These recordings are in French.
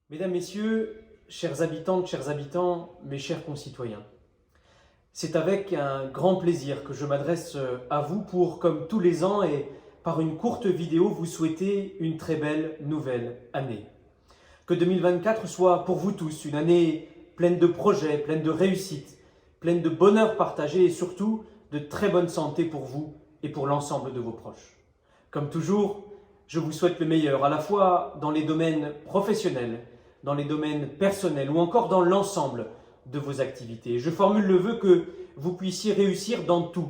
Mesdames, Messieurs, chères habitantes, chers habitants, mes chers concitoyens, c'est avec un grand plaisir que je m'adresse à vous pour, comme tous les ans et par une courte vidéo, vous souhaiter une très belle nouvelle année. Que 2024 soit pour vous tous une année pleine de projets, pleine de réussites, pleine de bonheur partagé et surtout de très bonne santé pour vous et pour l'ensemble de vos proches. Comme toujours, je vous souhaite le meilleur, à la fois dans les domaines professionnels, dans les domaines personnels ou encore dans l'ensemble de vos activités. Je formule le vœu que vous puissiez réussir dans tout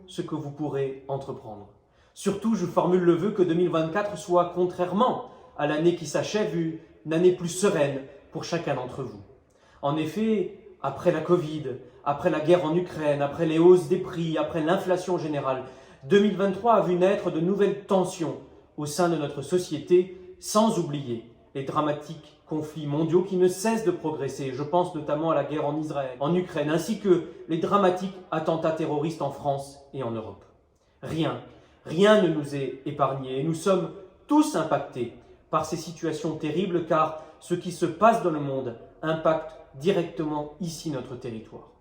ce que vous pourrez entreprendre. Surtout, je formule le vœu que 2024 soit, contrairement à l'année qui s'achève, une année plus sereine pour chacun d'entre vous. En effet, après la Covid, après la guerre en Ukraine, après les hausses des prix, après l'inflation générale, 2023 a vu naître de nouvelles tensions au sein de notre société, sans oublier les dramatiques conflits mondiaux qui ne cessent de progresser. Je pense notamment à la guerre en Israël, en Ukraine, ainsi que les dramatiques attentats terroristes en France et en Europe. Rien ne nous est épargné et nous sommes tous impactés par ces situations terribles car ce qui se passe dans le monde impacte directement ici notre territoire.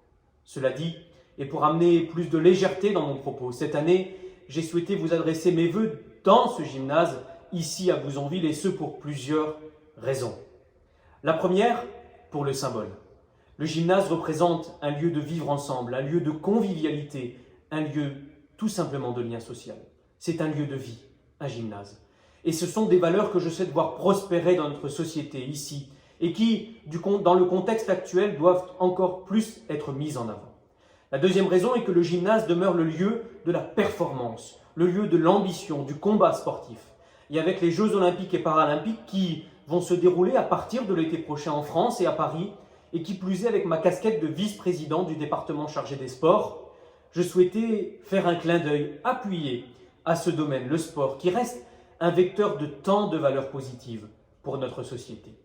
Cela dit, et pour amener plus de légèreté dans mon propos, cette année, j'ai souhaité vous adresser mes vœux dans ce gymnase, ici à Bouzonville, et ce pour plusieurs raisons. La première, pour le symbole. Le gymnase représente un lieu de vivre ensemble, un lieu de convivialité, un lieu tout simplement de lien social. C'est un lieu de vie, un gymnase. Et ce sont des valeurs que je souhaite voir prospérer dans notre société ici et qui, dans le contexte actuel, doivent encore plus être mises en avant. La deuxième raison est que le gymnase demeure le lieu de la performance, le lieu de l'ambition, du combat sportif. Et avec les Jeux Olympiques et Paralympiques qui vont se dérouler à partir de l'été prochain en France et à Paris, et qui plus est avec ma casquette de vice-président du département chargé des sports, je souhaitais faire un clin d'œil appuyé à ce domaine, le sport, qui reste un vecteur de tant de valeurs positives pour notre société.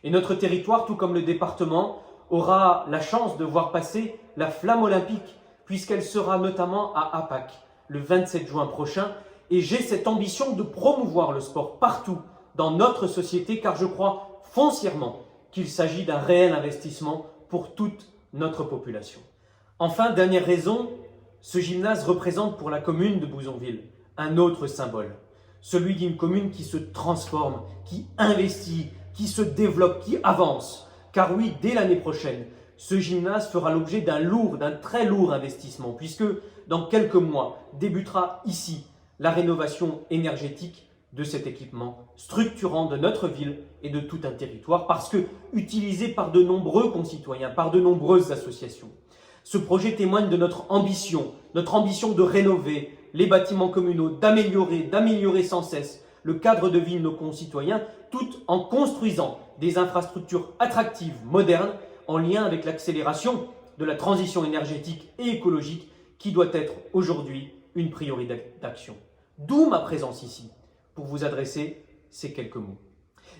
Et notre territoire, tout comme le département, aura la chance de voir passer la flamme olympique, puisqu'elle sera notamment à Apac le 27 juin prochain. Et j'ai cette ambition de promouvoir le sport partout dans notre société, car je crois foncièrement qu'il s'agit d'un réel investissement pour toute notre population. Enfin, dernière raison, ce gymnase représente pour la commune de Bouzonville un autre symbole, celui d'une commune qui se transforme, qui investit, qui se développe, qui avance. Car oui, dès l'année prochaine, ce gymnase fera l'objet d'un très lourd investissement, puisque dans quelques mois débutera ici la rénovation énergétique de cet équipement structurant de notre ville et de tout un territoire, parce que utilisé par de nombreux concitoyens, par de nombreuses associations. Ce projet témoigne de notre ambition de rénover les bâtiments communaux, d'améliorer sans cesse le cadre de vie de nos concitoyens, tout en construisant des infrastructures attractives, modernes, en lien avec l'accélération de la transition énergétique et écologique qui doit être aujourd'hui une priorité d'action. D'où ma présence ici, pour vous adresser ces quelques mots.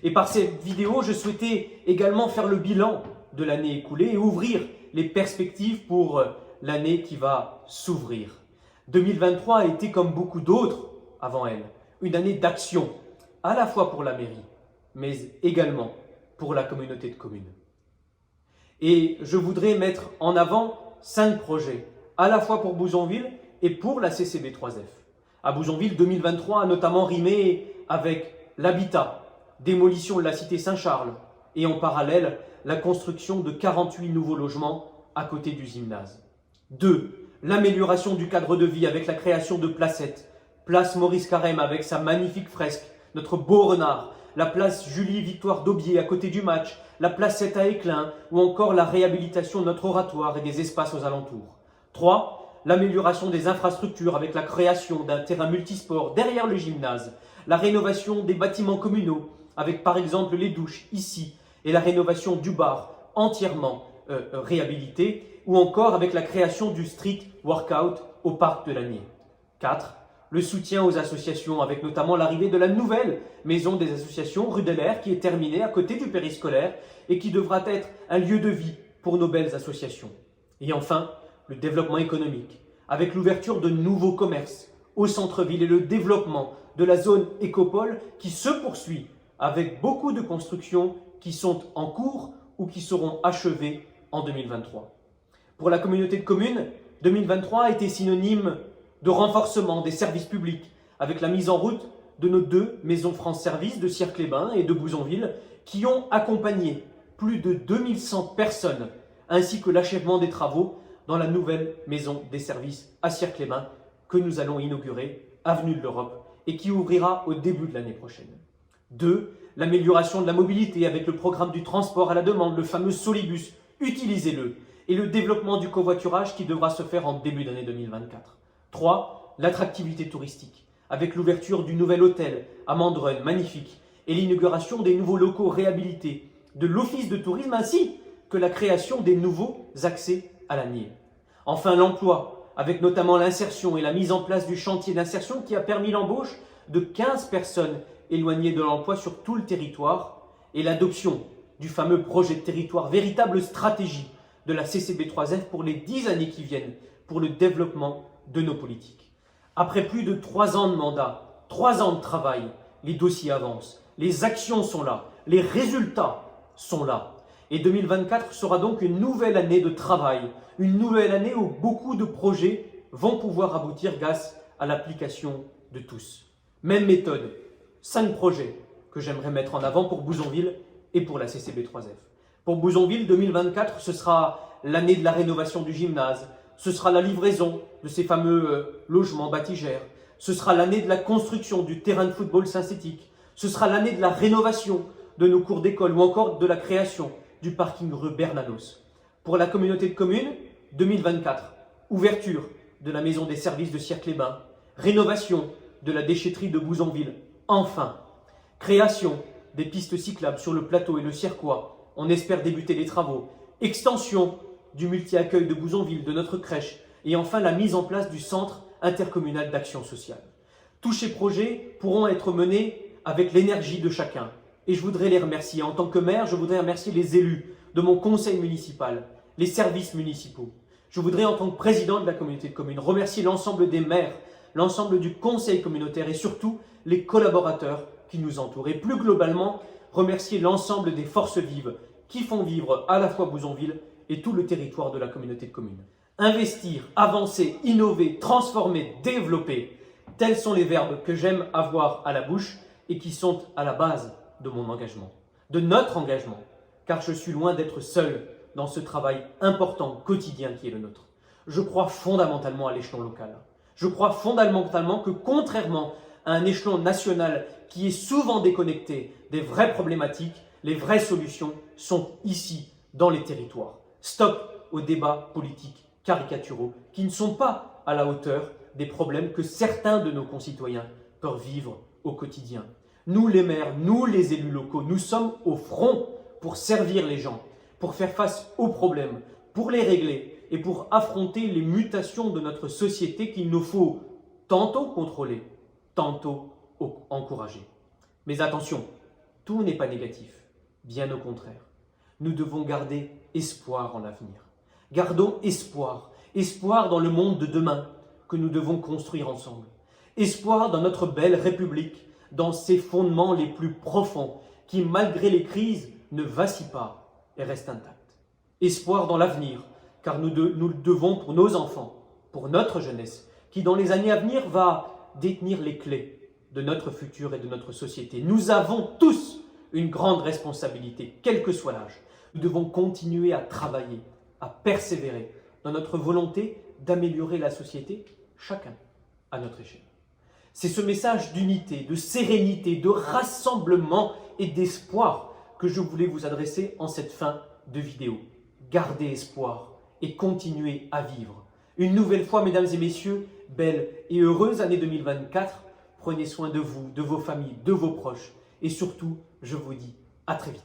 Et par cette vidéo, je souhaitais également faire le bilan de l'année écoulée et ouvrir les perspectives pour l'année qui va s'ouvrir. 2023 a été, comme beaucoup d'autres avant elle, une année d'action, à la fois pour la mairie, mais également pour la communauté de communes. Et je voudrais mettre en avant 5 projets, à la fois pour Bouzonville et pour la CCB3F. À Bouzonville, 2023 a notamment rimé avec l'habitat, démolition de la cité Saint-Charles et en parallèle la construction de 48 nouveaux logements à côté du gymnase. 2. L'amélioration du cadre de vie avec la création de placettes, place Maurice Carême avec sa magnifique fresque, notre beau renard, la place Julie-Victoire d'Aubier à côté du match, la placette à Éclin ou encore la réhabilitation de notre oratoire et des espaces aux alentours. 3. L'amélioration des infrastructures avec la création d'un terrain multisport derrière le gymnase, la rénovation des bâtiments communaux avec par exemple les douches ici et la rénovation du bar entièrement réhabilité ou encore avec la création du street workout au parc de Lagny. 4. Le soutien aux associations avec notamment l'arrivée de la nouvelle maison des associations rue Delher qui est terminée à côté du périscolaire et qui devra être un lieu de vie pour nos belles associations. Et enfin, le développement économique, avec l'ouverture de nouveaux commerces au centre-ville et le développement de la zone écopole qui se poursuit avec beaucoup de constructions qui sont en cours ou qui seront achevés en 2023. Pour la communauté de communes, 2023 a été synonyme de renforcement des services publics avec la mise en route de nos 2 maisons France Service de Sierre-les-Bains et de Bouzonville qui ont accompagné plus de 2100 personnes ainsi que l'achèvement des travaux dans la nouvelle maison des services à Sierre-les-Bains que nous allons inaugurer, avenue de l'Europe, et qui ouvrira au début de l'année prochaine. 2. L'amélioration de la mobilité avec le programme du transport à la demande, le fameux Solibus, utilisez-le, et le développement du covoiturage qui devra se faire en début d'année 2024. 3. L'attractivité touristique, avec l'ouverture du nouvel hôtel à Mandrun, magnifique, et l'inauguration des nouveaux locaux réhabilités, de l'office de tourisme ainsi que la création des nouveaux accès à la NIR. Enfin, l'emploi, avec notamment l'insertion et la mise en place du chantier d'insertion qui a permis l'embauche de 15 personnes éloignées de l'emploi sur tout le territoire et l'adoption du fameux projet de territoire, véritable stratégie de la CCB3F pour les 10 années qui viennent pour le développement de nos politiques. Après plus de 3 ans de mandat, 3 ans de travail, les dossiers avancent, les actions sont là, les résultats sont là. Et 2024 sera donc une nouvelle année de travail, une nouvelle année où beaucoup de projets vont pouvoir aboutir grâce à l'application de tous. Même méthode, 5 projets que j'aimerais mettre en avant pour Bouzonville et pour la CCB3F. Pour Bouzonville, 2024, ce sera l'année de la rénovation du gymnase, ce sera la livraison de ces fameux logements bâtigères, ce sera l'année de la construction du terrain de football synthétique, ce sera l'année de la rénovation de nos cours d'école ou encore de la création du parking rue Bernanos. Pour la communauté de communes, 2024, ouverture de la maison des services de Sierre-les-Bains, rénovation de la déchetterie de Bouzonville, enfin, création des pistes cyclables sur le plateau et le Sierquois, on espère débuter les travaux, extension du multi-accueil de Bouzonville, de notre crèche, et enfin la mise en place du centre intercommunal d'action sociale. Tous ces projets pourront être menés avec l'énergie de chacun. Et je voudrais les remercier. En tant que maire, je voudrais remercier les élus de mon conseil municipal, les services municipaux. Je voudrais, en tant que président de la communauté de communes, remercier l'ensemble des maires, l'ensemble du conseil communautaire et surtout les collaborateurs qui nous entourent. Et plus globalement, remercier l'ensemble des forces vives qui font vivre à la fois Bouzonville et tout le territoire de la communauté de communes. Investir, avancer, innover, transformer, développer, tels sont les verbes que j'aime avoir à la bouche et qui sont à la base de mon engagement, de notre engagement, car je suis loin d'être seul dans ce travail important, quotidien qui est le nôtre. Je crois fondamentalement à l'échelon local. Je crois fondamentalement que contrairement à un échelon national qui est souvent déconnecté des vraies problématiques, les vraies solutions sont ici, dans les territoires. Stop aux débats politiques caricaturaux qui ne sont pas à la hauteur des problèmes que certains de nos concitoyens peuvent vivre au quotidien. Nous les maires, nous les élus locaux, nous sommes au front pour servir les gens, pour faire face aux problèmes, pour les régler et pour affronter les mutations de notre société qu'il nous faut tantôt contrôler, tantôt encourager. Mais attention, tout n'est pas négatif, bien au contraire. Nous devons garder espoir en l'avenir. Gardons espoir, espoir dans le monde de demain que nous devons construire ensemble. Espoir dans notre belle République, dans ses fondements les plus profonds, qui, malgré les crises, ne vacillent pas et restent intacts. Espoir dans l'avenir, car nous le devons pour nos enfants, pour notre jeunesse, qui, dans les années à venir, va détenir les clés de notre futur et de notre société. Nous avons tous une grande responsabilité, quel que soit l'âge. Nous devons continuer à travailler, à persévérer dans notre volonté d'améliorer la société, chacun à notre échelle. C'est ce message d'unité, de sérénité, de rassemblement et d'espoir que je voulais vous adresser en cette fin de vidéo. Gardez espoir et continuez à vivre. Une nouvelle fois, mesdames et messieurs, belle et heureuse année 2024. Prenez soin de vous, de vos familles, de vos proches et surtout, je vous dis à très vite.